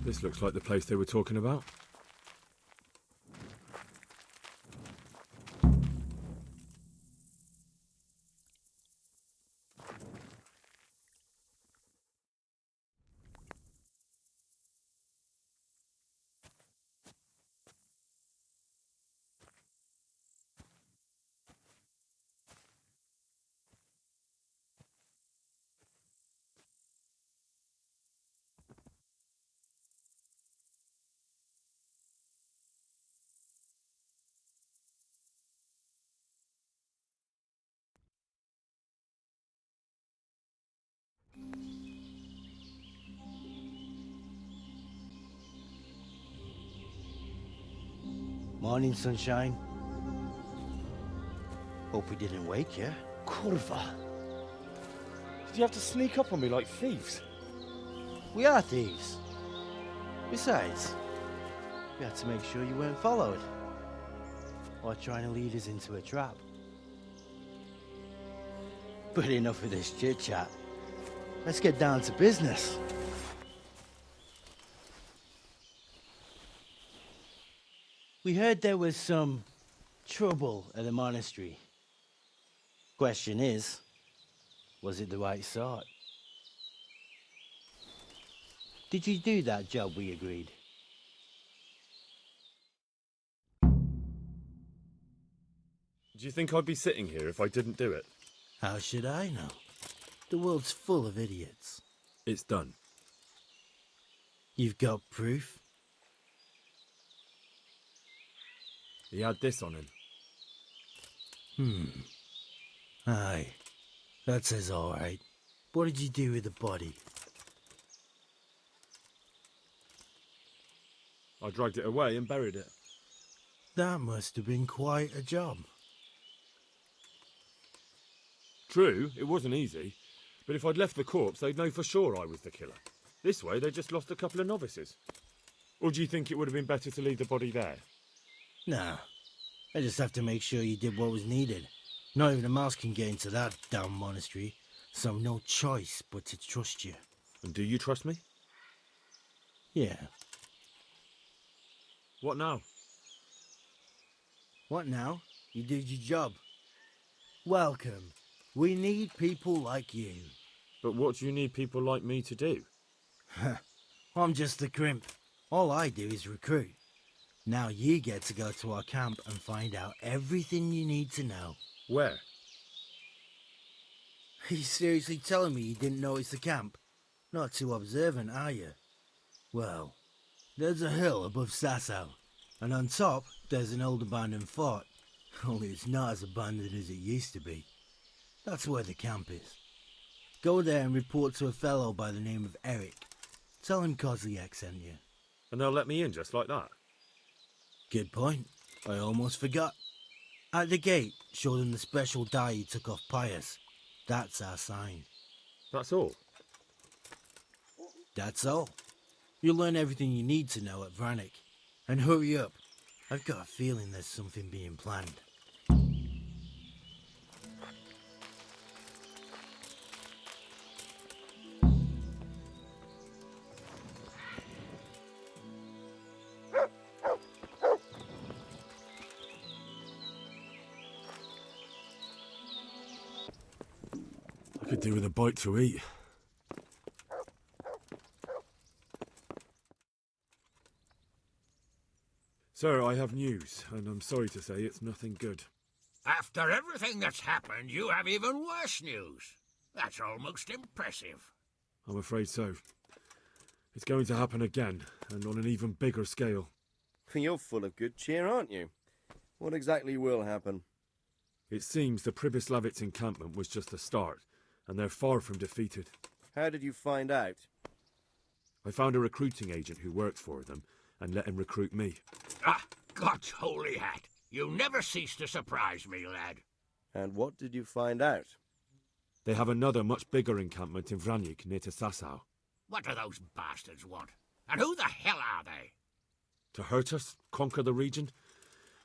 This looks like the place they were talking about. Morning, sunshine. Hope we didn't wake you. Kurva! Did you have to sneak up on me like thieves? We are thieves. Besides, we had to make sure you weren't followed. Or trying to lead us into a trap. But enough of this chit-chat. Let's get down to business. We heard there was some trouble at the monastery. Question is, was it the right sort? Did you do that job we agreed? Do you think I'd be sitting here if I didn't do it? How should I know? The world's full of idiots. It's done. You've got proof? He had this on him. Aye. That says all right. What did you do with the body? I dragged it away and buried it. That must have been quite a job. True, it wasn't easy, but if I'd left the corpse, they'd know for sure I was the killer. This way, they just lost a couple of novices. Or do you think it would have been better to leave the body there? Nah. I just have to make sure you did what was needed. Not even a mouse can get into that damn monastery, so I've no choice but to trust you. And do you trust me? Yeah. What now? What now? You did your job. Welcome. We need people like you. But what do you need people like me to do? I'm just the crimp. All I do is recruit. Now you get to go to our camp and find out everything you need to know. Where? Are you seriously telling me you didn't notice the camp? Not too observant, are you? Well, there's a hill above Sasau, and on top there's an old abandoned fort. Only it's not as abandoned as it used to be. That's where the camp is. Go there and report to a fellow by the name of Eric. Tell him Kozliak sent you. And they'll let me in just like that? Good point. I almost forgot. At the gate, show them the special dye you took off Pius. That's our sign. That's all? That's all. You'll learn everything you need to know at Vranic. And hurry up. I've got a feeling there's something being planned. I could do with a bite to eat. Sir, I have news, and I'm sorry to say it's nothing good. After everything that's happened, you have even worse news. That's almost impressive. I'm afraid so. It's going to happen again, and on an even bigger scale. You're full of good cheer, aren't you? What exactly will happen? It seems the Pribyslavitz encampment was just the start, and they're far from defeated. How did you find out? I found a recruiting agent who works for them, and let him recruit me. Ah, God's holy hat. You never cease to surprise me, lad. And what did you find out? They have another much bigger encampment in Vranic near to Sasau. What do those bastards want? And who the hell are they? To hurt us? Conquer the region?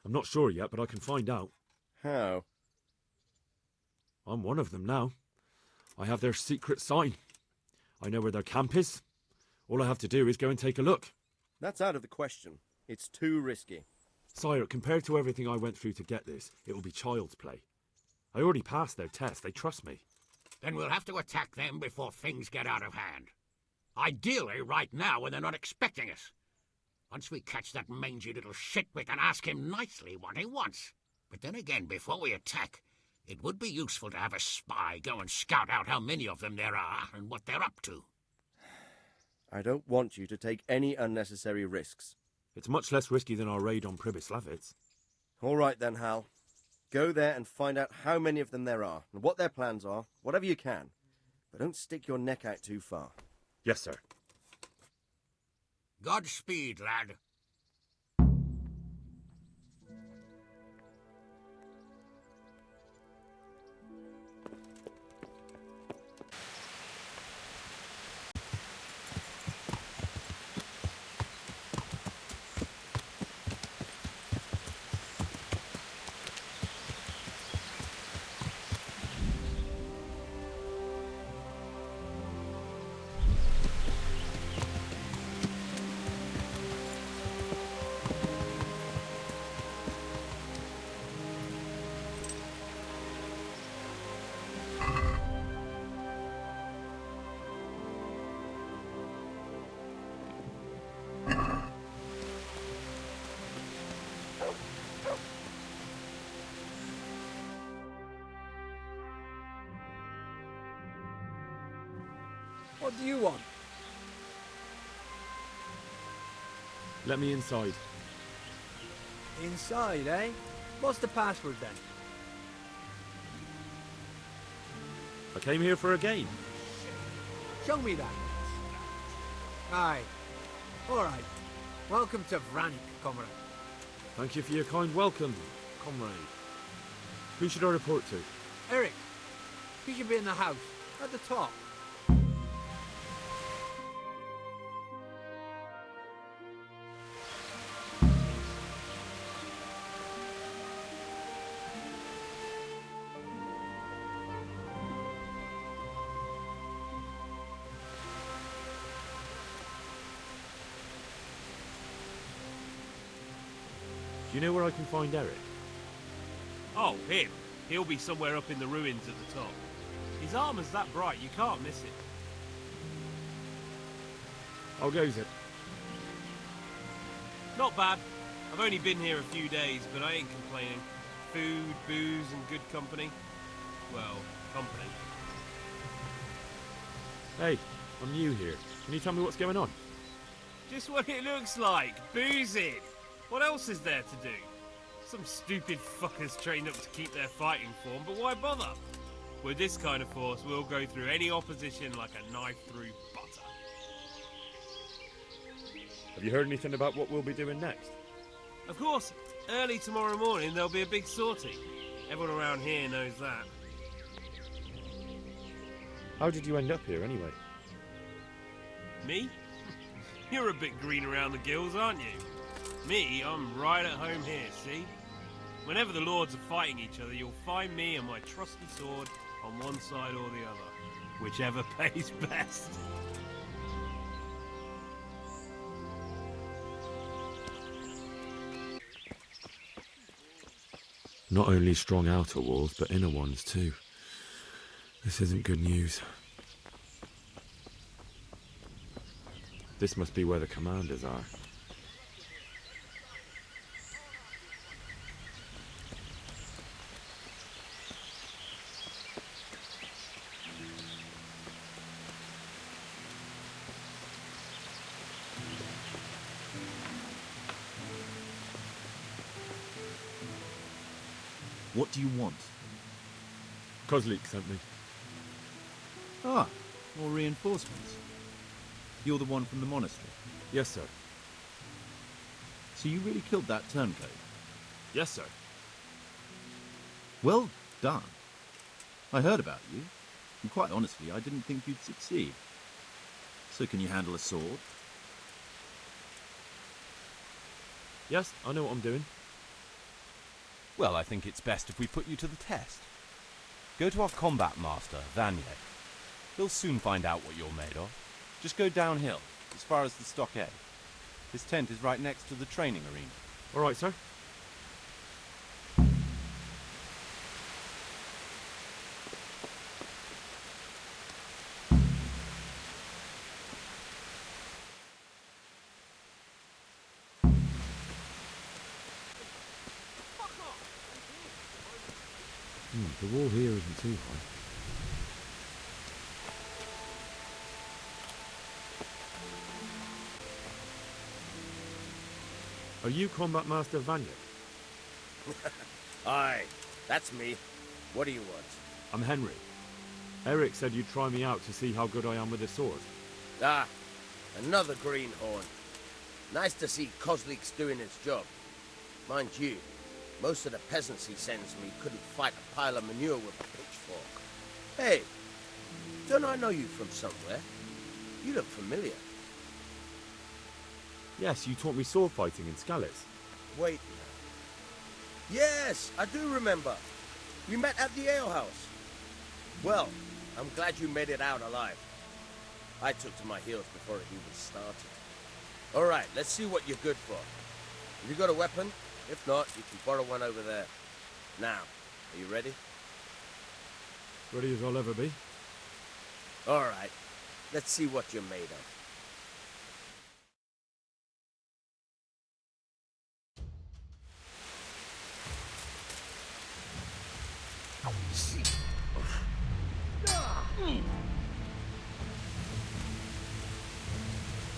I'm not sure yet, but I can find out. How? I'm one of them now. I have their secret sign. I know where their camp is, All I have to do is go and take a look. That's out of the question. It's too risky. Sire, compared to everything I went through to get this, it will be child's play. I already passed their test. They trust me. Then we'll have to attack them before things get out of hand. Ideally right now when they're not expecting us. Once we catch that mangy little shit, we can ask him nicely what he wants. But then again, before we attack, it would be useful to have a spy go and scout out how many of them there are and what they're up to. I don't want you to take any unnecessary risks. It's much less risky than our raid on Pribyslavitz. All right then, Hal. Go there and find out how many of them there are, and what their plans are, whatever you can. But don't stick your neck out too far. Yes, sir. Godspeed, lad. What do you want? Let me inside. Inside, eh? What's the password then? I came here for a game. Show me that. Aye. Alright. Welcome to Vranik, comrade. Thank you for your kind welcome, comrade. Who should I report to? Eric, you should be in the house, at the top. Do you know where I can find Eric? Oh, him. He'll be somewhere up in the ruins at the top. His armor's that bright, you can't miss it. How goes it? Not bad. I've only been here a few days, but I ain't complaining. Food, booze, and good company. Well, company. Hey, I'm new here. Can you tell me what's going on? Just what it looks like. Boozing. What else is there to do? Some stupid fuckers trained up to keep their fighting form, but why bother? With this kind of force, we'll go through any opposition like a knife through butter. Have you heard anything about what we'll be doing next? Of course, early tomorrow morning there'll be a big sortie. Everyone around here knows that. How did you end up here anyway? Me? You're a bit green around the gills, aren't you? Me, I'm right at home here, see? Whenever the lords are fighting each other, you'll find me and my trusty sword on one side or the other. Whichever pays best. Not only strong outer walls, but inner ones too. This isn't good news. This must be where the commanders are. What do you want? Kozlik sent me. Ah, more reinforcements. You're the one from the monastery. Yes, sir. So you really killed that turncoat? Yes, sir. Well done. I heard about you, and quite honestly, I didn't think you'd succeed. So can you handle a sword? Yes, I know what I'm doing. Well, I think it's best if we put you to the test. Go to our combat master, Vanier. He'll soon find out what you're made of. Just go downhill. as far as the stockade. His tent is right next to the training arena. All right, sir. The wall here isn't too high. Are you Combat Master Vranik? Aye, that's me. What do you want? I'm Henry. Eric said you'd try me out to see how good I am with the sword. Ah, another greenhorn. Nice to see Kozlik's doing his job. Mind you, most of the peasants he sends me couldn't fight a pile of manure with a pitchfork. Hey, don't I know you from somewhere? You look familiar. Yes, you taught me sword fighting in Scallis. Wait. Yes, I do remember. We met at the alehouse. Well, I'm glad you made it out alive. I took to my heels before it even started. All right, let's see what you're good for. Have you got a weapon? If not, you can borrow one over there. Now, are you ready? Ready as I'll ever be. All right, let's see what you're made of.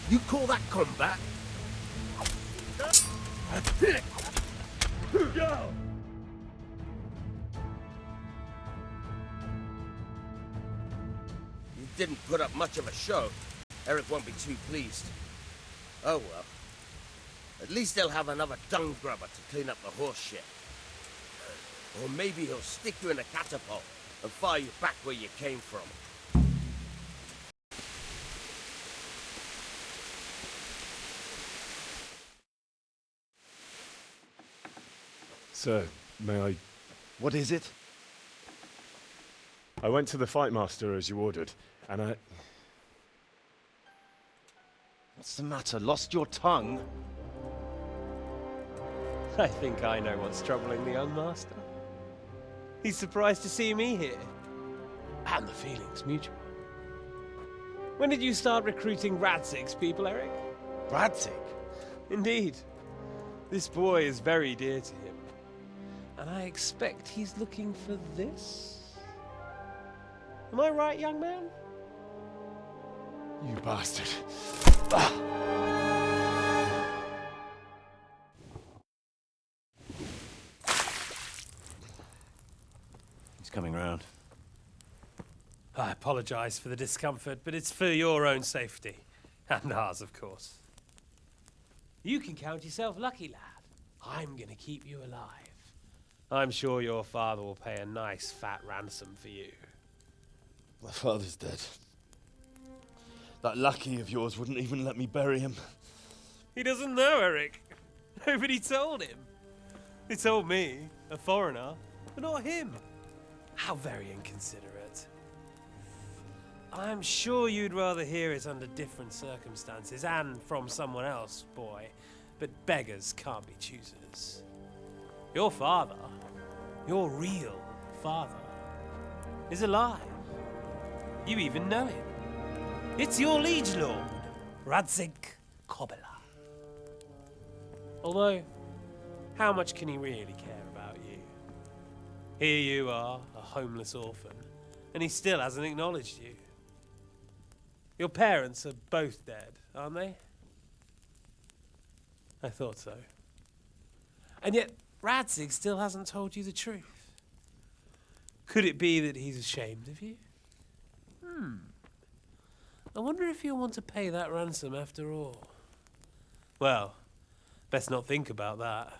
You call that combat? You didn't put up much of a show. Eric won't be too pleased. Oh well. At least they'll have another dung grubber to clean up the horse shit. Or maybe he'll stick you in a catapult and fire you back where you came from. Sir, may I... What is it? I went to the Fight Master as you ordered, and I... What's the matter? Lost your tongue? I think I know what's troubling the young master. He's surprised to see me here. And the feeling's mutual. When did you start recruiting Radzig's people, Eric? Radzig? Indeed. This boy is very dear to him. And I expect he's looking for this? Am I right, young man? You bastard. He's coming round. I apologize for the discomfort, but it's for your own safety. And ours, of course. You can count yourself lucky, lad. I'm gonna keep you alive. I'm sure your father will pay a nice fat ransom for you. My father's dead. That lackey of yours wouldn't even let me bury him. He doesn't know, Eric. Nobody told him. They told me, a foreigner, but not him. How very inconsiderate. I'm sure you'd rather hear it under different circumstances and from someone else, boy. But beggars can't be choosers. Your father, your real father, is alive. You even know him. It's your liege lord, Radzig Kobela. Although, how much can he really care about you? Here you are, a homeless orphan, and he still hasn't acknowledged you. Your parents are both dead, aren't they? I thought so. And yet, Radzig still hasn't told you the truth. Could it be that he's ashamed of you? I wonder if you'll want to pay that ransom after all. Well, best not think about that.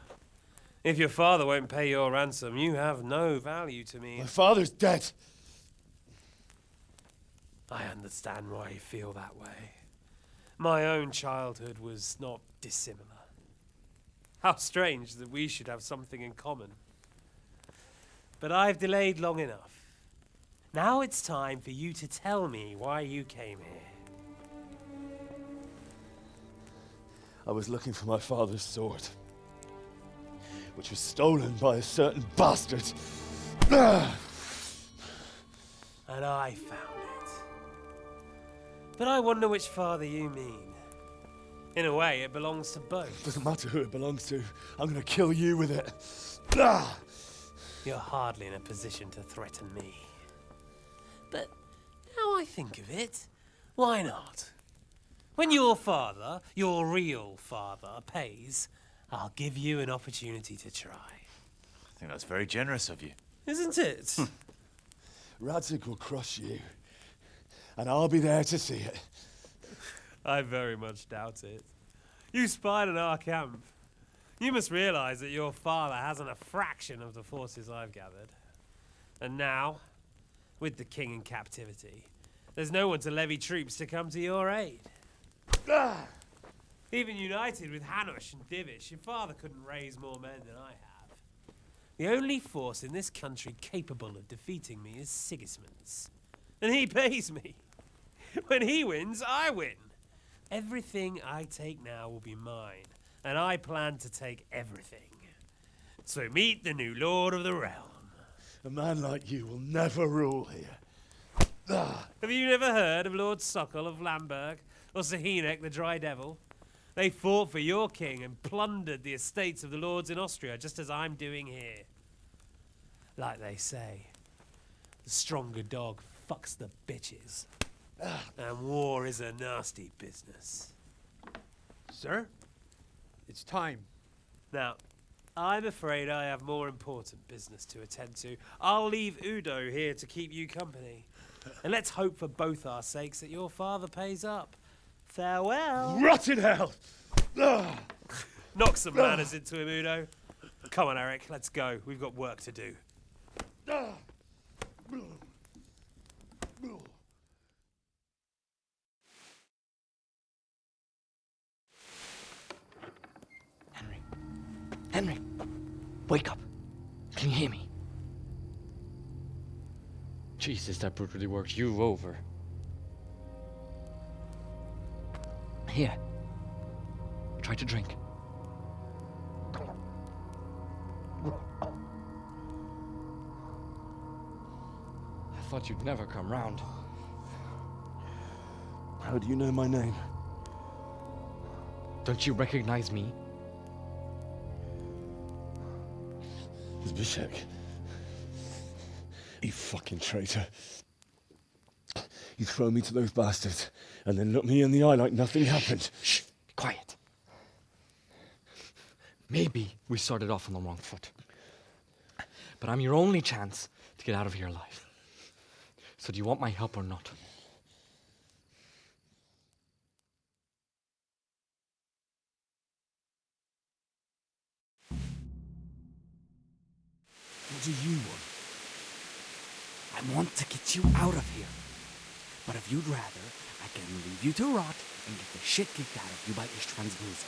If your father won't pay your ransom, you have no value to me. My father's dead. I understand why you feel that way. My own childhood was not dissimilar. How strange that we should have something in common. But I've delayed long enough. Now it's time for you to tell me why you came here. I was looking for my father's sword, which was stolen by a certain bastard. And I found it. But I wonder which father you mean. In a way, it belongs to both. Doesn't matter who it belongs to. I'm gonna kill you with it. You're hardly in a position to threaten me. But now I think of it, why not? When your father, your real father, pays, I'll give you an opportunity to try. I think that's very generous of you. Isn't it? Radzig will crush you, and I'll be there to see it. I very much doubt it. You spied on our camp. You must realize that your father hasn't a fraction of the forces I've gathered. And now, with the king in captivity, there's no one to levy troops to come to your aid. Even united with Hanush and Divish, your father couldn't raise more men than I have. The only force in this country capable of defeating me is Sigismund's. And he pays me. When he wins, I win. Everything I take now will be mine, and I plan to take everything. So meet the new lord of the realm. A man like you will never rule here. Have you never heard of Lord Sokol of Lamberg, or Sahinek the Dry Devil? They fought for your king and plundered the estates of the lords in Austria, just as I'm doing here. Like they say, the stronger dog fucks the bitches. And war is a nasty business. Sir, it's time. Now, I'm afraid I have more important business to attend to. I'll leave Udo here to keep you company. And let's hope for both our sakes that your father pays up. Farewell. Rot in hell! Knock some manners into him, Udo. Come on, Eric, let's go. We've got work to do. Henry, wake up. Can you hear me? Jesus, that brutally worked you over. Here. Try to drink. I thought you'd never come round. How do you know my name? Don't you recognize me? Zbyszek. You fucking traitor. You throw me to those bastards, and then look me in the eye like nothing happened. Shh! Quiet. Maybe we started off on the wrong foot. But I'm your only chance to get out of here alive. So do you want my help or not? What do you want? I want to get you out of here. But if you'd rather, I can leave you to rot and get the shit kicked out of you by Ishtvan's bruiser.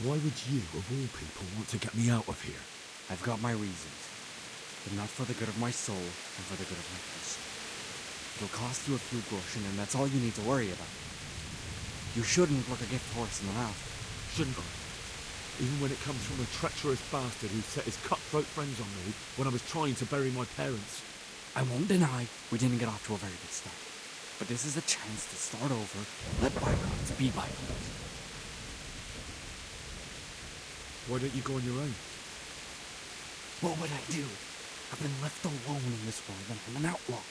Why would you, of all people, want to get me out of here? I've got my reasons. But not for the good of my soul and for the good of my person. It'll cost you a few groschen, and that's all you need to worry about. You shouldn't look a gift horse in the mouth. Shouldn't I? Even when it comes from a treacherous bastard who set his cutthroat friends on me when I was trying to bury my parents. I won't deny we didn't get off to a very good start. But this is a chance to start over, let bygones be bygones. Why don't you go on your own? What would I do? I've been left alone in this world and I'm an outlaw.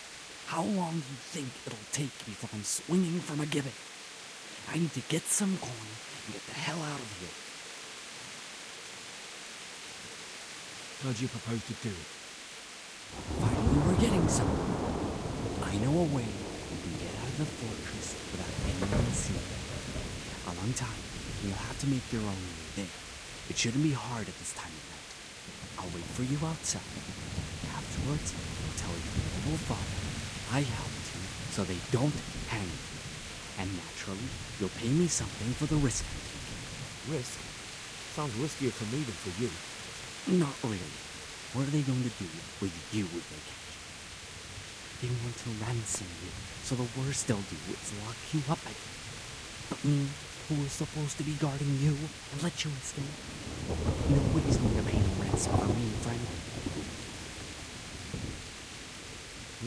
How long do you think it'll take before I'm swinging from a gibbet? I need to get some coin and get the hell out of here. How do you propose to do it? Finally, we're getting somewhere. I know a way we can get out of the fortress without anyone seeing it. A long time, and you'll have to make your own way there. It shouldn't be hard at this time of night. I'll wait for you outside. Afterwards, I'll tell your noble father I helped you so they don't hang you. And naturally, you'll pay me something for the risk I'm taking. Risk? Sounds riskier for me than for you. Not really. What are they going to do with you if they catch you? They want to ransom you, so the worst they'll do is lock you up again. But me, who was supposed to be guarding you, and let you escape. Nobody's going to pay no ransom for me, friend.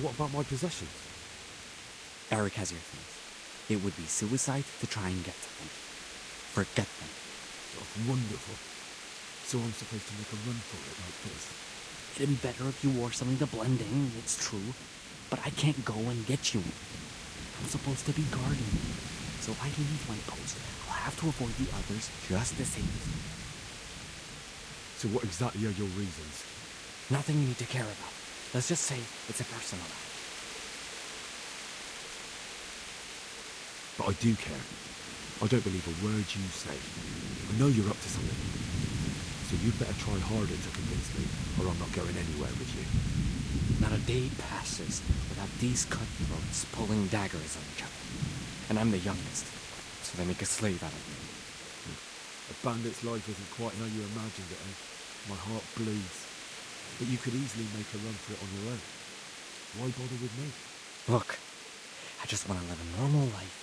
What about my possessions? Eric has your things. It would be suicide to try and get to them. Forget them. Oh, wonderful. So I'm supposed to make a run for it like this? It'd be better if you wore something to blend in, it's true. But I can't go and get you. I'm supposed to be guarding you. So if I leave my post, I'll have to avoid the others just the same as you. So what exactly are your reasons? Nothing you need to care about. Let's just say it's a personal matter. But I do care. I don't believe a word you say. I know you're up to something. So you'd better try harder to convince me, or I'm not going anywhere with you. Not a day passes without these cutthroats pulling daggers on each other. And I'm the youngest, so they make a slave out of me. A bandit's life isn't quite how you imagined it, eh? My heart bleeds. But you could easily make a run for it on your own. Why bother with me? Look, I just want to live a normal life.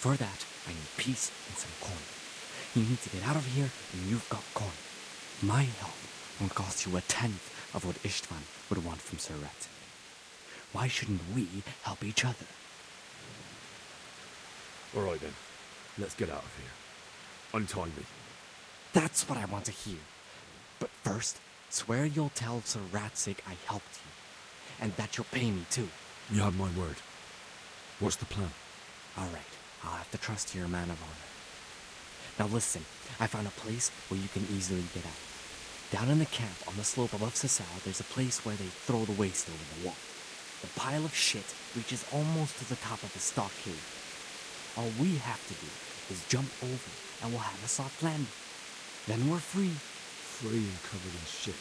For that, I need peace and some coin. You need to get out of here, and you've got coin. My help won't cost you a tenth of what Istvan would want from Sir Rattay. Why shouldn't we help each other? All right then, let's get out of here. Untie me. That's what I want to hear. But first, swear you'll tell Sir Radzig I helped you, and that you'll pay me too. You have my word. What's the plan? All right, I'll have to trust you're a man of honor. Now listen, I found a place where you can easily get out. Down in the camp on the slope above Sasau, there's a place where they throw the waste over the wall. The pile of shit reaches almost to the top of the stockade. All we have to do is jump over, and we'll have a soft landing. Then we're free. Free and covered in shit.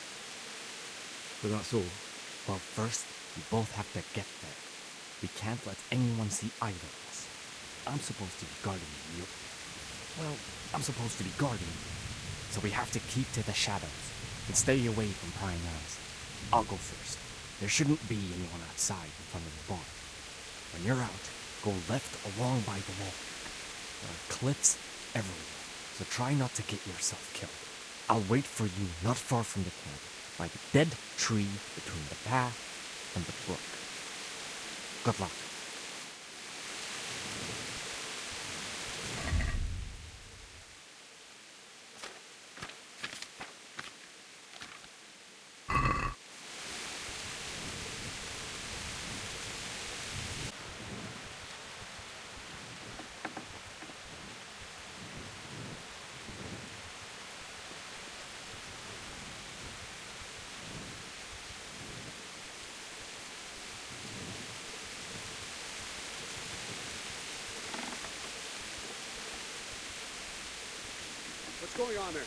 But that's all? Well, first, we both have to get there. We can't let anyone see either of us. I'm supposed to be guarding you. Well, I'm supposed to be guarding you. So we have to keep to the shadows and stay away from prying eyes. I'll go first. There shouldn't be anyone outside in front of the barn. When you're out, go left along by the wall. There are cliffs everywhere, so try not to get yourself killed. I'll wait for you not far from the camp, by the dead tree between the path and the brook. Good luck. What's going on there?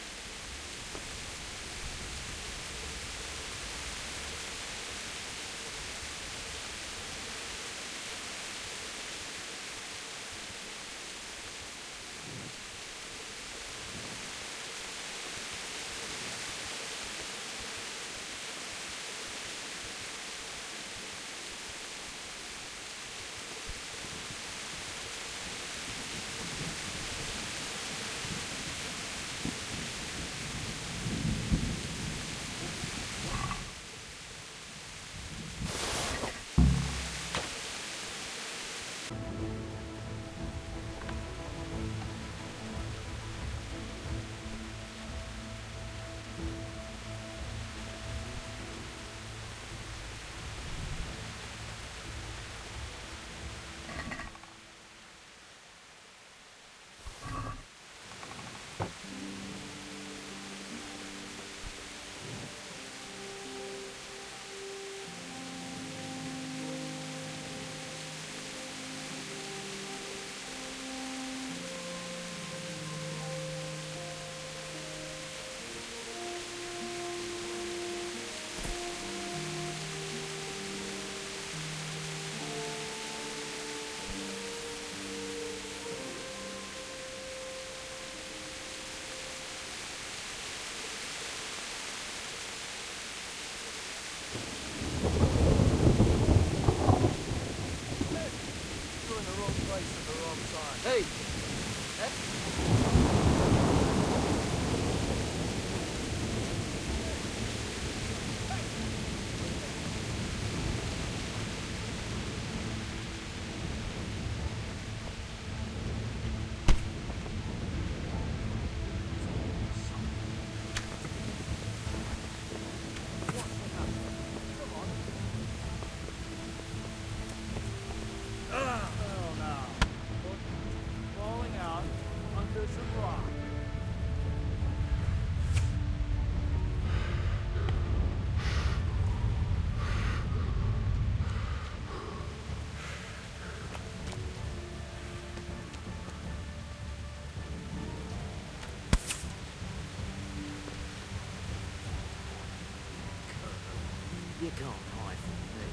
You can't hide from me.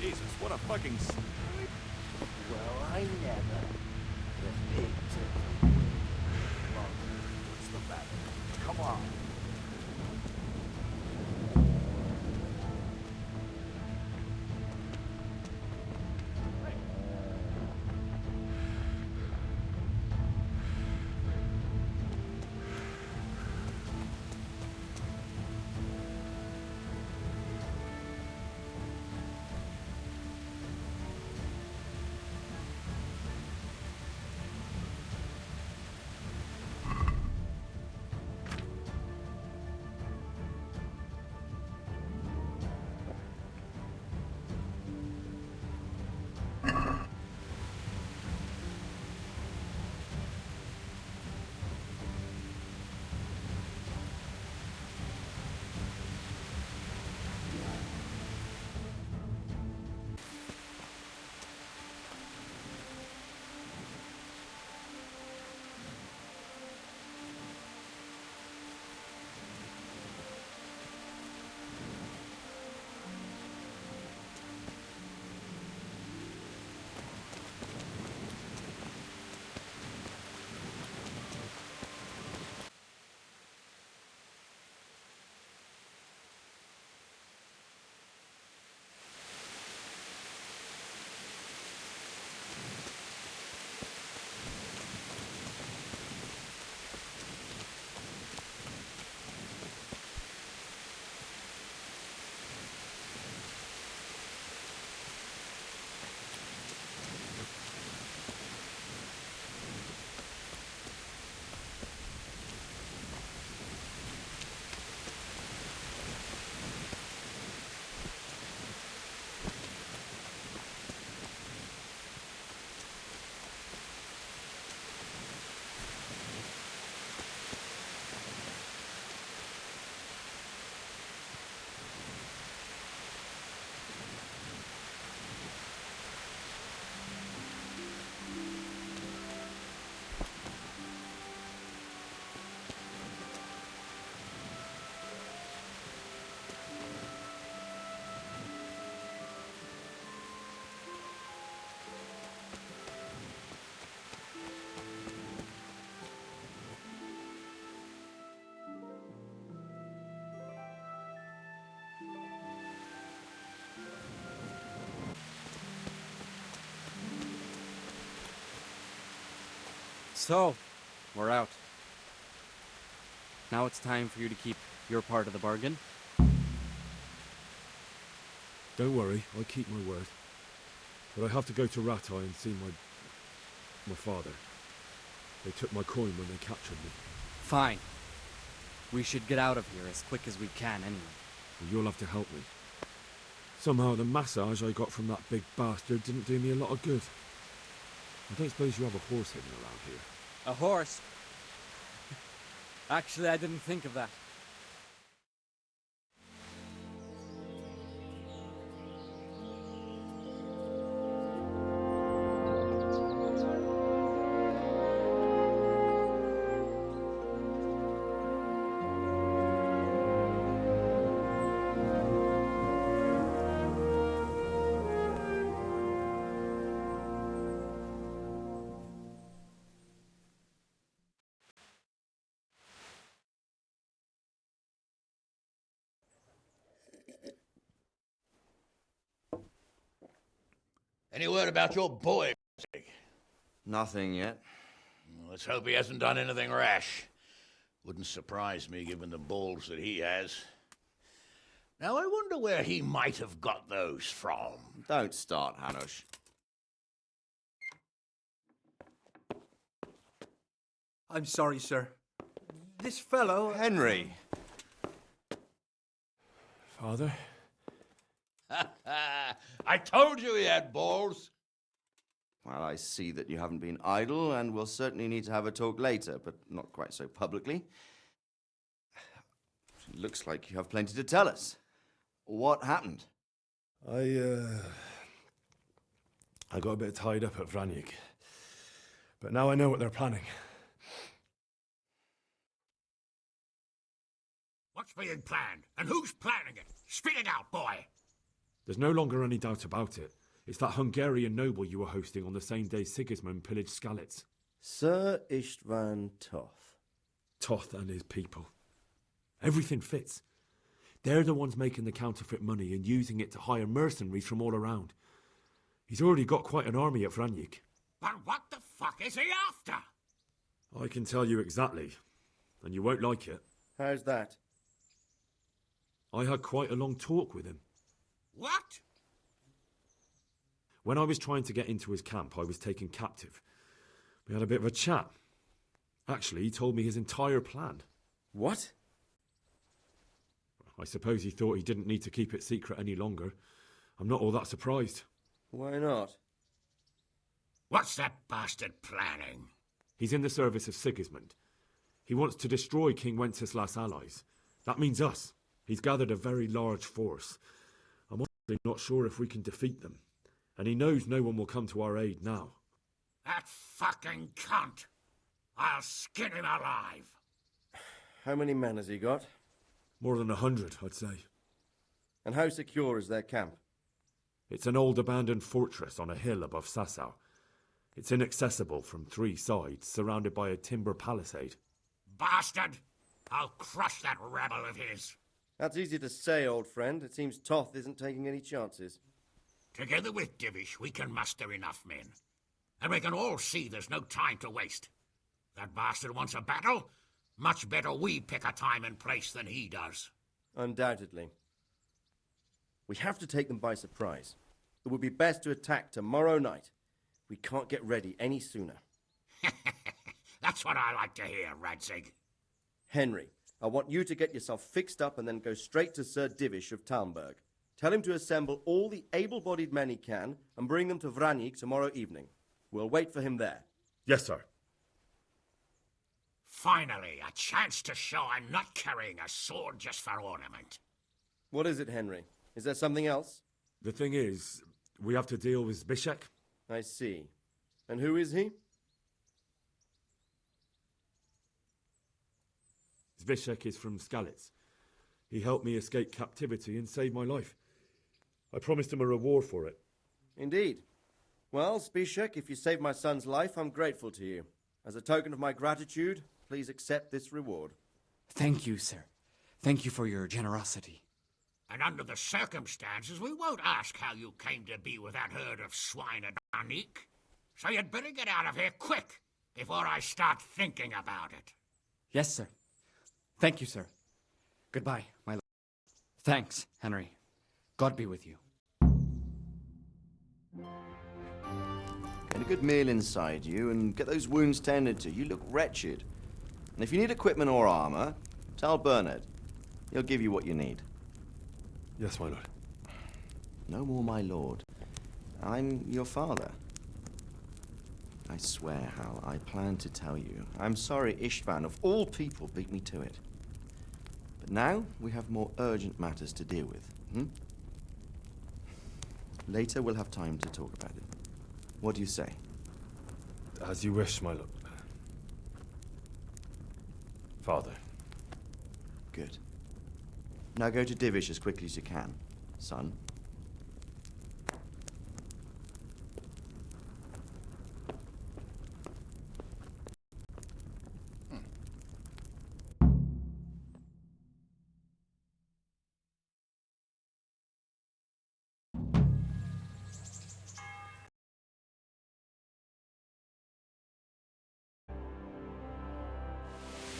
Jesus, what a fucking... Well, I never. The pig took the wheel. Well, what's the matter? Come on. So, we're out. Now it's time for you to keep your part of the bargain. Don't worry, I keep my word. But I have to go to Rattay and see my father. They took my coin when they captured me. Fine. We should get out of here as quick as we can anyway. Well, you'll have to help me. Somehow the massage I got from that big bastard didn't do me a lot of good. I don't suppose you have a horse hidden around here. A horse? Actually, I didn't think of that. Any word about your boy, Radzig? Nothing yet. Let's hope he hasn't done anything rash. Wouldn't surprise me given the balls that he has. Now, I wonder where he might have got those from. Don't start, Hanush. I'm sorry, sir. This fellow... Henry! Father? I told you he had balls. Well, I see that you haven't been idle, and we'll certainly need to have a talk later, but not quite so publicly. It looks like you have plenty to tell us. What happened? I got a bit tied up at Vranik. But now I know what they're planning. What's being planned? And who's planning it? Spit it out, boy! There's no longer any doubt about it. It's that Hungarian noble you were hosting on the same day Sigismund pillaged Skalitz. Sir Istvan Toth. Toth and his people. Everything fits. They're the ones making the counterfeit money and using it to hire mercenaries from all around. He's already got quite an army at Vranik. But what the fuck is he after? I can tell you exactly, and you won't like it. How's that? I had quite a long talk with him. What? When I was trying to get into his camp, I was taken captive. We had a bit of a chat. Actually, he told me his entire plan. What? I suppose he thought he didn't need to keep it secret any longer. I'm not all that surprised. Why not? What's that bastard planning? He's in the service of Sigismund. He wants to destroy King Wenceslas' allies. That means us. He's gathered a very large force. I'm honestly not sure if we can defeat them. And he knows no one will come to our aid now. That fucking cunt! I'll skin him alive! How many men has he got? More than 100, I'd say. And how secure is their camp? It's an old abandoned fortress on a hill above Sasau. It's inaccessible from 3 sides, surrounded by a timber palisade. Bastard! I'll crush that rebel of his! That's easy to say, old friend. It seems Toth isn't taking any chances. Together with Divish, we can muster enough men. And we can all see there's no time to waste. That bastard wants a battle? Much better we pick a time and place than he does. Undoubtedly. We have to take them by surprise. It would be best to attack tomorrow night. We can't get ready any sooner. That's what I like to hear, Radzig. Henry, I want you to get yourself fixed up and then go straight to Sir Divish of Talmberg. Tell him to assemble all the able-bodied men he can and bring them to Vranik tomorrow evening. We'll wait for him there. Yes, sir. Finally, a chance to show I'm not carrying a sword just for ornament. What is it, Henry? Is there something else? The thing is, we have to deal with Zbyszek. I see. And who is he? Zbyszek is from Skalitz. He helped me escape captivity and saved my life. I promised him a reward for it. Indeed. Well, Zbyszek, if you saved my son's life, I'm grateful to you. As a token of my gratitude, please accept this reward. Thank you, sir. Thank you for your generosity. And under the circumstances, we won't ask how you came to be with that herd of swine at Vranik. So you'd better get out of here quick, before I start thinking about it. Yes, sir. Thank you, sir. Goodbye, my lord. Thanks, Henry. God be with you. Get a good meal inside you and get those wounds tended to. You look wretched. And if you need equipment or armor, tell Bernard. He'll give you what you need. Yes, my lord. No more, my lord. I'm your father. I swear, Hal, I plan to tell you. I'm sorry Istvan, of all people, beat me to it. But now we have more urgent matters to deal with. Later we'll have time to talk about it. What do you say? As you wish, my lord. Father. Good. Now go to Divish as quickly as you can, son.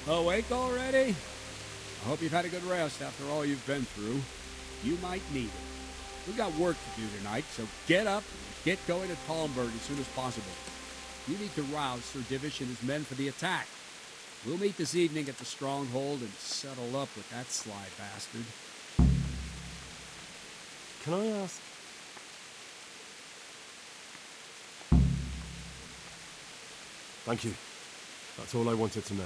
Awake already? I hope you've had a good rest after all you've been through. You might need it. We've got work to do tonight, so get up and get going to Talmberg as soon as possible. You need to rouse Sir Divish and his men for the attack. We'll meet this evening at the stronghold and settle up with that sly bastard. Can I ask? Thank you. That's all I wanted to know.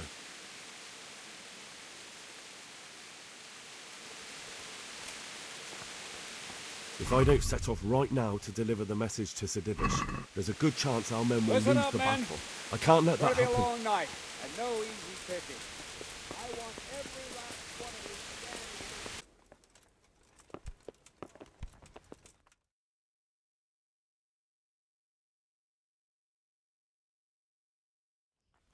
If I don't set off right now to deliver the message to Sir Divish, there's a good chance our men will Listen lose up, the men. battle. I can't let It's that gonna be a happen. long night, and no easy picking. I want every last one of you standing.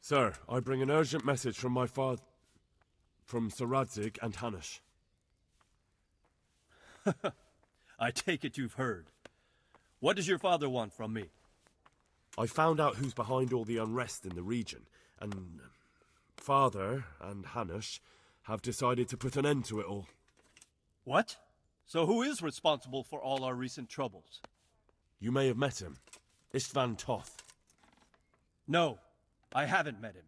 Sir, I bring an urgent message from my father, from Sir Radzig and Hanush. I take it you've heard. What does your father want from me? I found out who's behind all the unrest in the region, and Father and Hanush have decided to put an end to it all. What? So who is responsible for all our recent troubles? You may have met him. Istvan Toth. No, I haven't met him.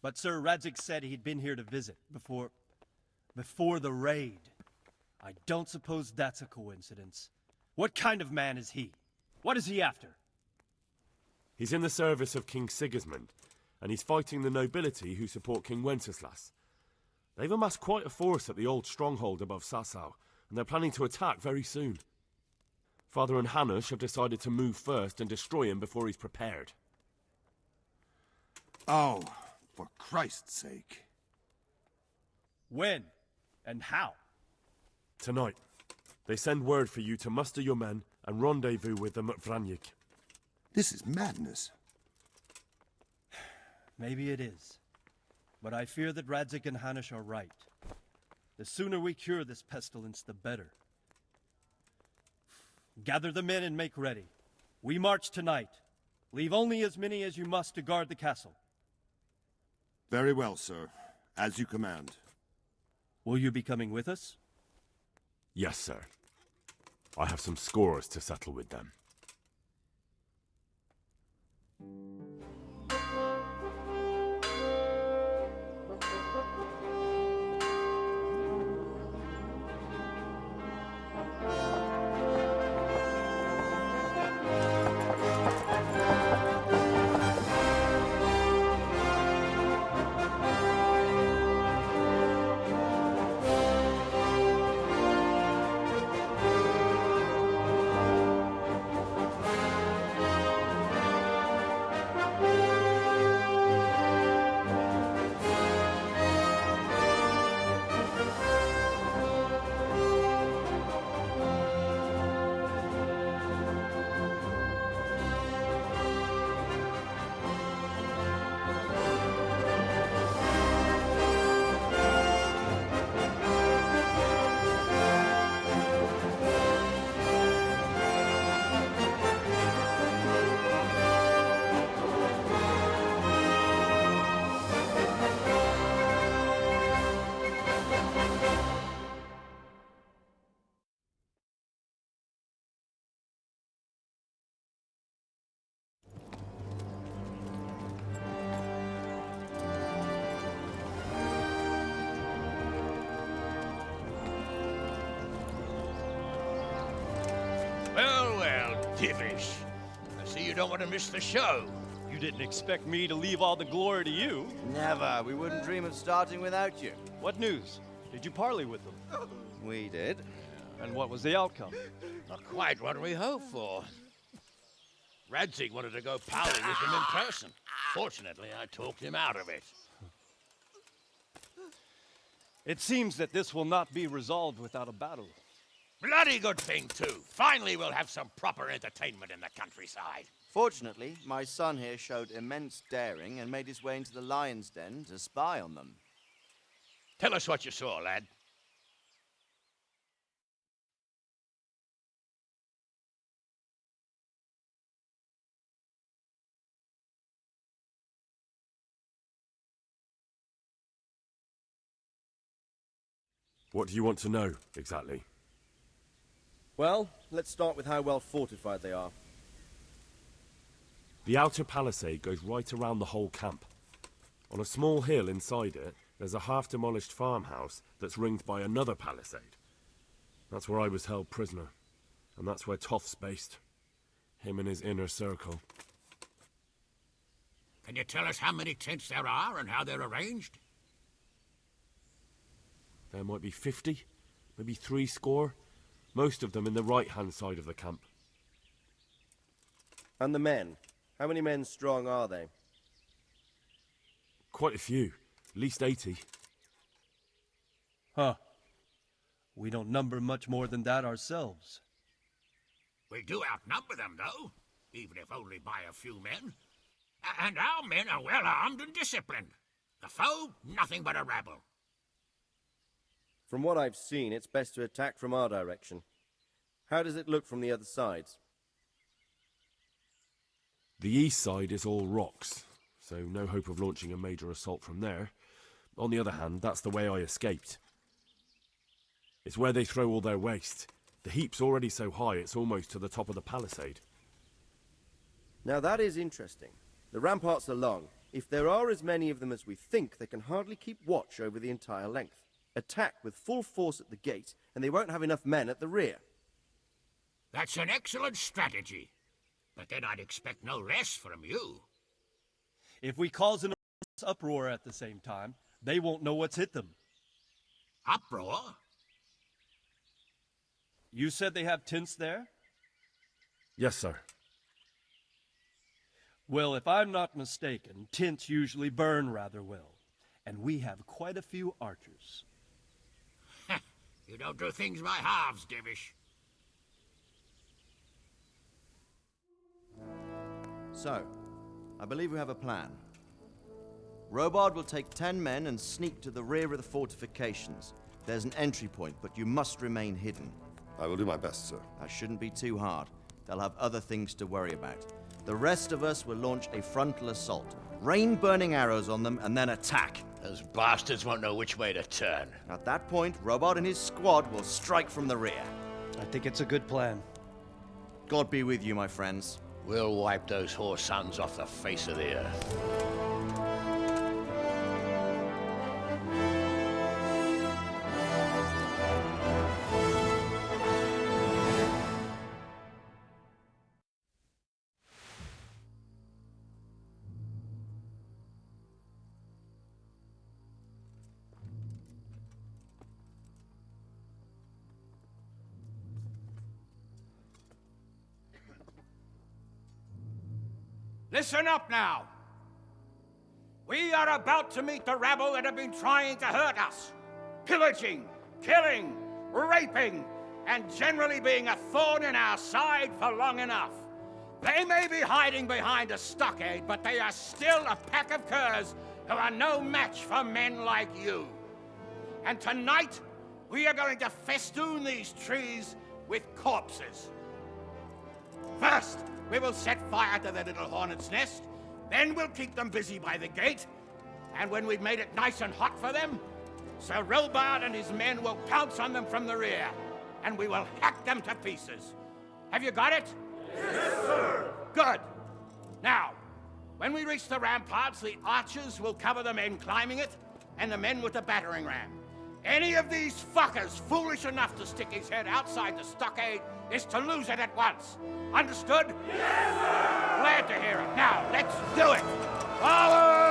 But Sir Radzig said he'd been here to visit before the raid. I don't suppose that's a coincidence. What kind of man is he? What is he after? He's in the service of King Sigismund, and he's fighting the nobility who support King Wenceslas. They've amassed quite a force at the old stronghold above Sasau, and they're planning to attack very soon. Father and Hanush have decided to move first and destroy him before he's prepared. Oh, for Christ's sake. When? And how? Tonight, they send word for you to muster your men and rendezvous with them at Vranik. This is madness. Maybe it is. But I fear that Radzig and Hanush are right. The sooner we cure this pestilence, the better. Gather the men and make ready. We march tonight. Leave only as many as you must to guard the castle. Very well, sir. As you command. Will you be coming with us? Yes, sir. I have some scores to settle with them. Well, Divish. I see you don't want to miss the show. You didn't expect me to leave all the glory to you. Never. We wouldn't dream of starting without you. What news? Did you parley with them? We did. And what was the outcome? Not quite what we hoped for. Radzig wanted to go parley with him in person. Fortunately, I talked him out of it. It seems that this will not be resolved without a battle. Bloody good thing, too. Finally, we'll have some proper entertainment in the countryside. Fortunately, my son here showed immense daring and made his way into the lion's den to spy on them. Tell us what you saw, lad. What do you want to know, exactly? Well, let's start with how well fortified they are. The outer palisade goes right around the whole camp. On a small hill inside it, there's a half-demolished farmhouse that's ringed by another palisade. That's where I was held prisoner, and that's where Toth's based. Him and his inner circle. Can you tell us how many tents there are and how they're arranged? There might be 50, maybe 3 score. Most of them in the right-hand side of the camp. And the men? How many men strong are they? Quite a few. At least 80. Huh. We don't number much more than that ourselves. We do outnumber them, though, even if only by a few men. And our men are well armed and disciplined. The foe, nothing but a rabble. From what I've seen, it's best to attack from our direction. How does it look from the other sides? The east side is all rocks, so no hope of launching a major assault from there. On the other hand, that's the way I escaped. It's where they throw all their waste. The heap's already so high it's almost to the top of the palisade. Now that is interesting. The ramparts are long. If there are as many of them as we think, they can hardly keep watch over the entire length. Attack with full force at the gate, and they won't have enough men at the rear. That's an excellent strategy. But then I'd expect no less from you. If we cause an uproar at the same time, they won't know what's hit them. Uproar? You said they have tents there? Yes, sir. Well, if I'm not mistaken, tents usually burn rather well. And we have quite a few archers. You don't do things by halves, Divish. So, I believe we have a plan. Robard will take 10 men and sneak to the rear of the fortifications. There's an entry point, but you must remain hidden. I will do my best, sir. That shouldn't be too hard. They'll have other things to worry about. The rest of us will launch a frontal assault. Rain burning arrows on them and then attack. Those bastards won't know which way to turn. At that point, Robard and his squad will strike from the rear. I think it's a good plan. God be with you, my friends. We'll wipe those whore sons off the face of the earth. Listen up now. We are about to meet the rabble that have been trying to hurt us. Pillaging, killing, raping, and generally being a thorn in our side for long enough. They may be hiding behind a stockade, but they are still a pack of curs who are no match for men like you. And tonight, we are going to festoon these trees with corpses. First, we will set fire to their little hornet's nest. Then we'll keep them busy by the gate. And when we've made it nice and hot for them, Sir Robard and his men will pounce on them from the rear. And we will hack them to pieces. Have you got it? Yes, sir! Good. Now, when we reach the ramparts, the archers will cover the men climbing it, and the men with the battering ram. Any of these fuckers foolish enough to stick his head outside the stockade is to lose it at once. Understood? Yes, sir! Glad to hear it. Now, let's do it! Forward!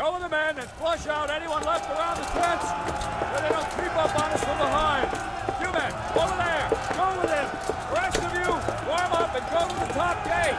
Go with the men and flush out anyone left around the tents so they don't creep up on us from behind. You men, over there, go with him. The rest of you, warm up and go to the top gate.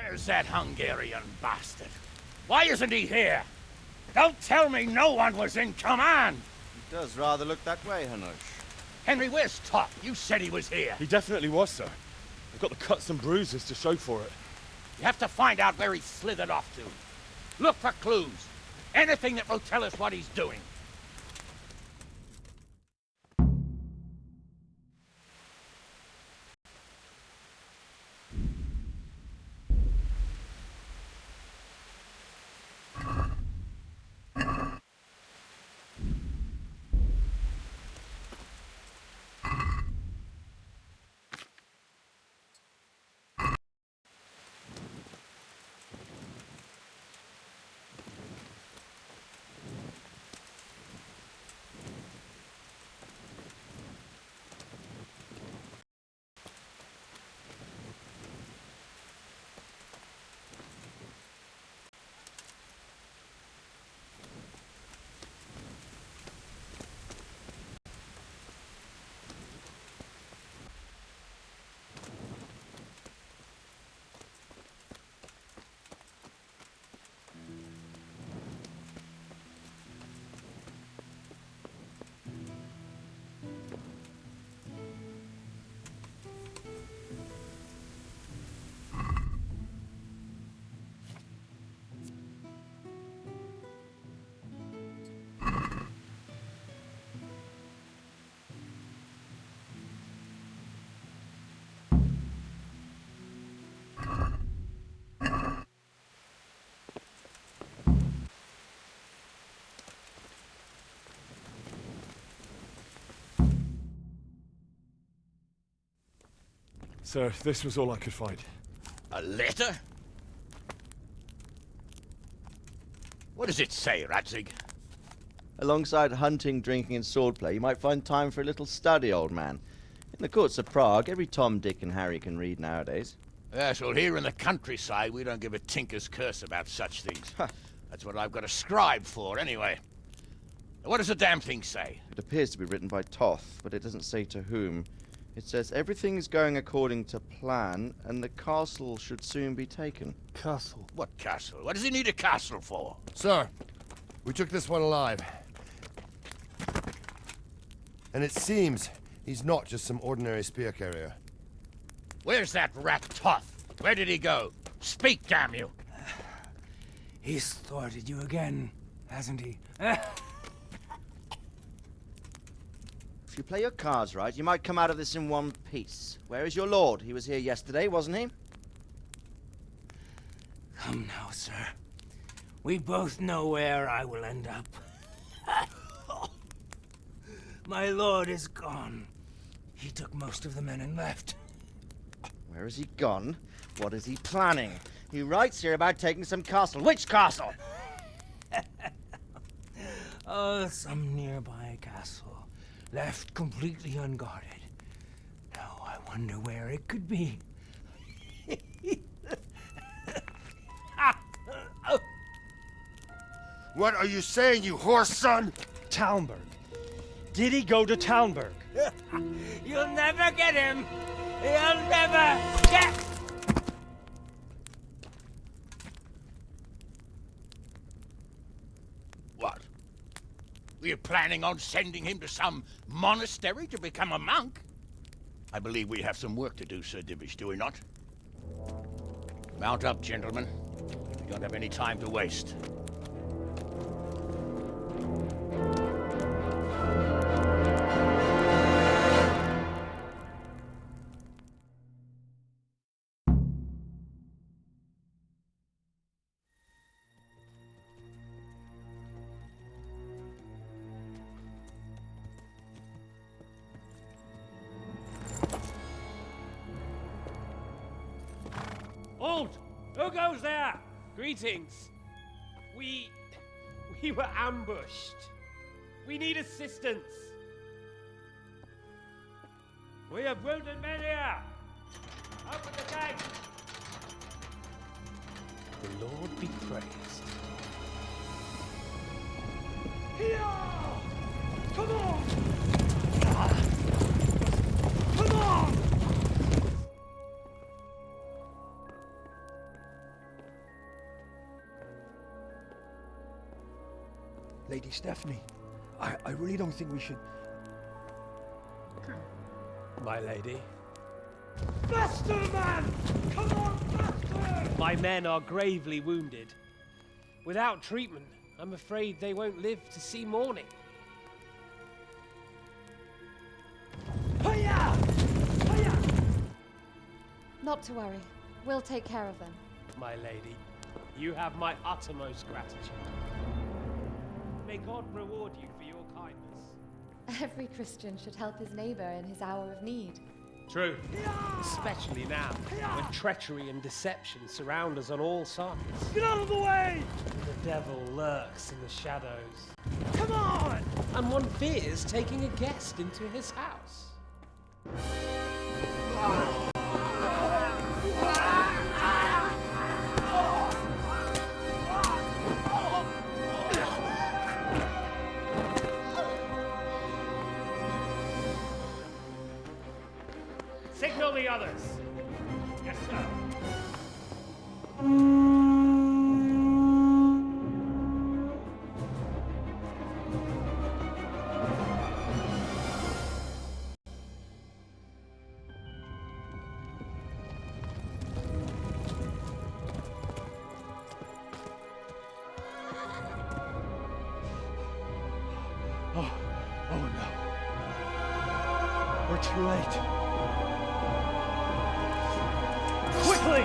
Where's that Hungarian bastard? Why isn't he here? Don't tell me no one was in command! It does rather look that way, Hanush. Henry, where's Top? You said he was here. He definitely was, sir. I've got the cuts and bruises to show for it. You have to find out where he slithered off to. Look for clues. Anything that will tell us what he's doing. Sir, this was all I could find. A letter? What does it say, Radzig? Alongside hunting, drinking, and swordplay, you might find time for a little study, old man. In the courts of Prague, every Tom, Dick, and Harry can read nowadays. Yes, well, here in the countryside, we don't give a tinker's curse about such things. That's what I've got a scribe for, anyway. What does the damn thing say? It appears to be written by Toth, but it doesn't say to whom. It says everything's going according to plan, and the castle should soon be taken. Castle? What castle? What does he need a castle for? Sir, we took this one alive. And it seems he's not just some ordinary spear carrier. Where's that rat Toth? Where did he go? Speak, damn you! He's thwarted you again, hasn't he? If you play your cards right, you might come out of this in one piece. Where is your lord? He was here yesterday, wasn't he? Come now, sir. We both know where I will end up. My lord is gone. He took most of the men and left. Where has he gone? What is he planning? He writes here about taking some castle. Which castle? Oh, some nearby castle. Left completely unguarded. Now I wonder where it could be. What are you saying, you horse son? Talmberg. Did he go to Talmberg? You'll never get him! You'll never get... What? Were you planning on sending him to some monastery to become a monk? I believe we have some work to do, Sir Divish, do we not? Mount up, gentlemen. We don't have any time to waste. Halt! Who goes there? Greetings. We were ambushed. We need assistance. We have wounded men here. Open the gate. The Lord be praised. Here! Come on! Come on! Lady Stephanie, I really don't think we should... My lady. Faster, man! Come on, faster! My men are gravely wounded. Without treatment, I'm afraid they won't live to see morning. Not to worry. We'll take care of them. My lady, you have my uttermost gratitude. May God reward you for your kindness. Every Christian should help his neighbor in his hour of need. True. Especially now, when treachery and deception surround us on all sides. Get out of the way! The devil lurks in the shadows. Come on! And one fears taking a guest into his house. Signal the others. Yes, sir. Oh no. We're too late. Quickly!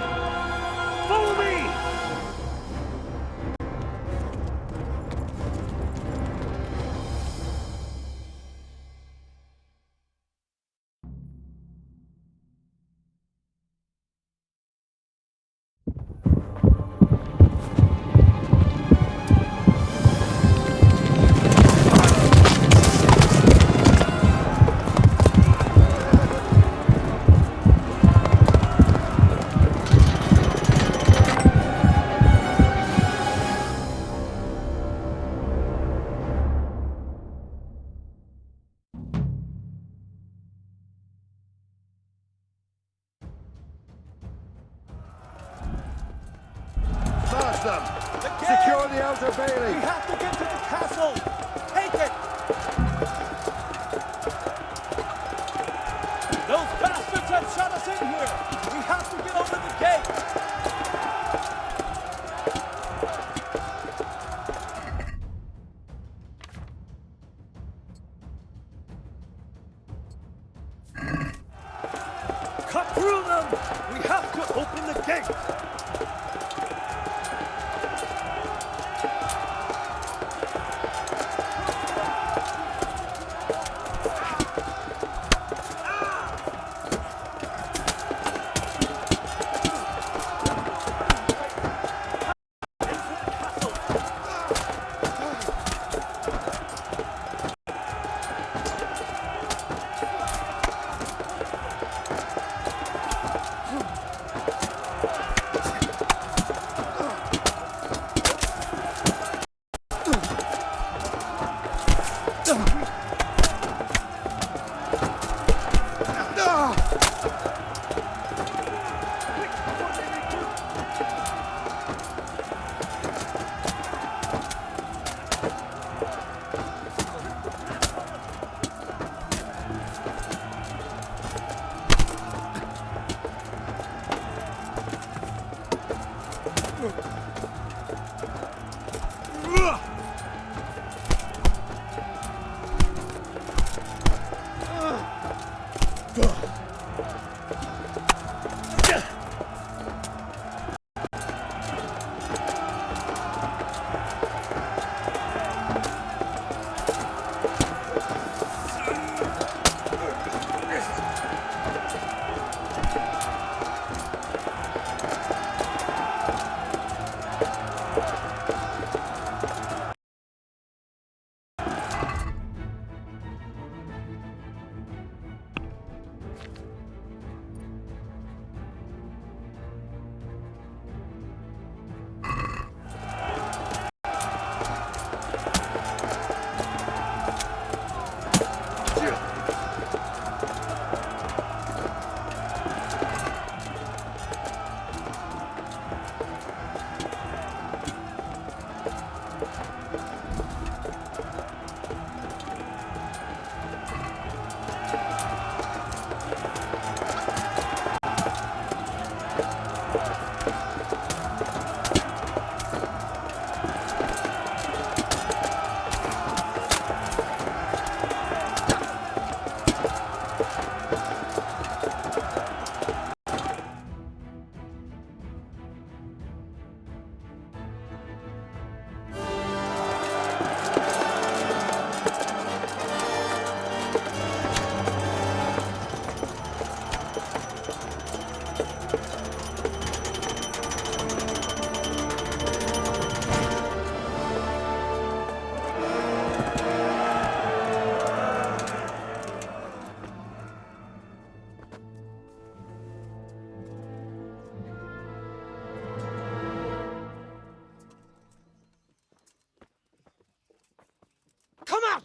Follow me! Secure the outer bailey! We have to get to the castle! Take it! Those bastards have shut us in here! We have to get over the gate! Cut through them! We have to open the gate!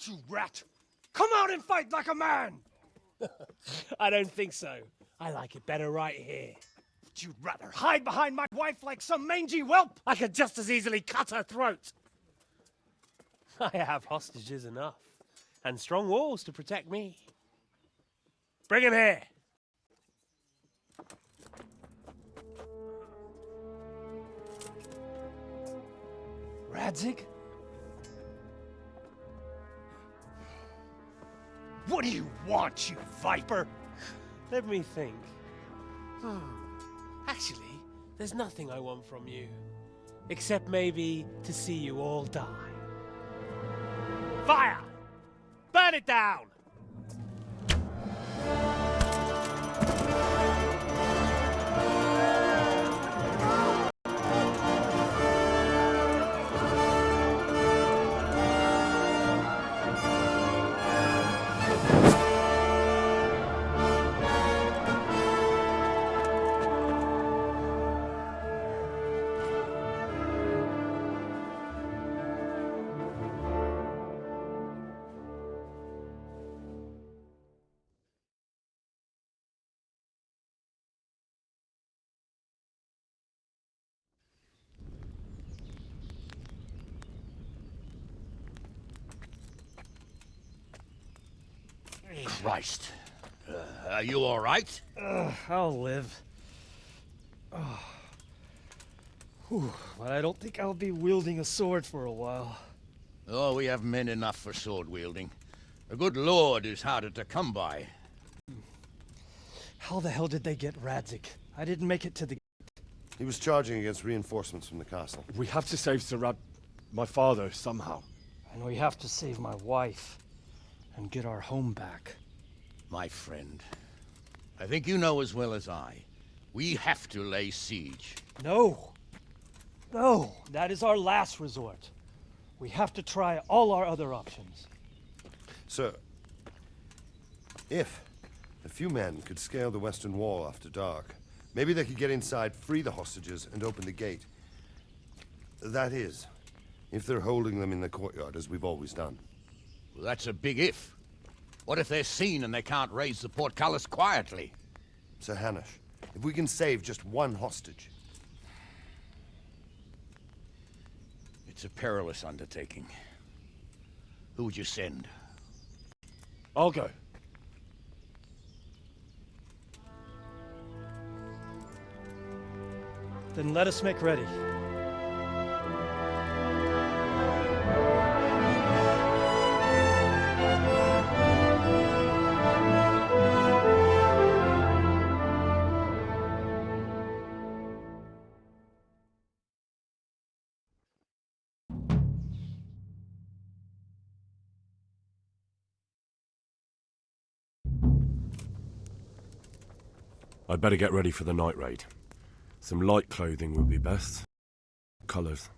You rat! Come out and fight like a man! I don't think so. I like it better right here. Would you rather hide behind my wife like some mangy whelp? I could just as easily cut her throat. I have hostages enough, and strong walls to protect me. Bring him here. Radzig? What do you want, you viper? Let me think. Actually, there's nothing I want from you. Except maybe to see you all die. Fire! Burn it down! Christ. Are you all right? I'll live. Whew, but I don't think I'll be wielding a sword for a while. Oh, we have men enough for sword wielding. A good lord is harder to come by. How the hell did they get Radzig? I didn't make it to the... He was charging against reinforcements from the castle. We have to save my father, somehow. And we have to save my wife and get our home back. My friend, I think you know as well as I. We have to lay siege. No. No, that is our last resort. We have to try all our other options. Sir, if a few men could scale the western wall after dark, maybe they could get inside, free the hostages, and open the gate. That is, if they're holding them in the courtyard, as we've always done. Well, that's a big if. What if they're seen and they can't raise the portcullis quietly? Sir Hanush, if we can save just one hostage... It's a perilous undertaking. Who would you send? I'll go. Then let us make ready. I'd better get ready for the night raid. Some light clothing would be best. Colours.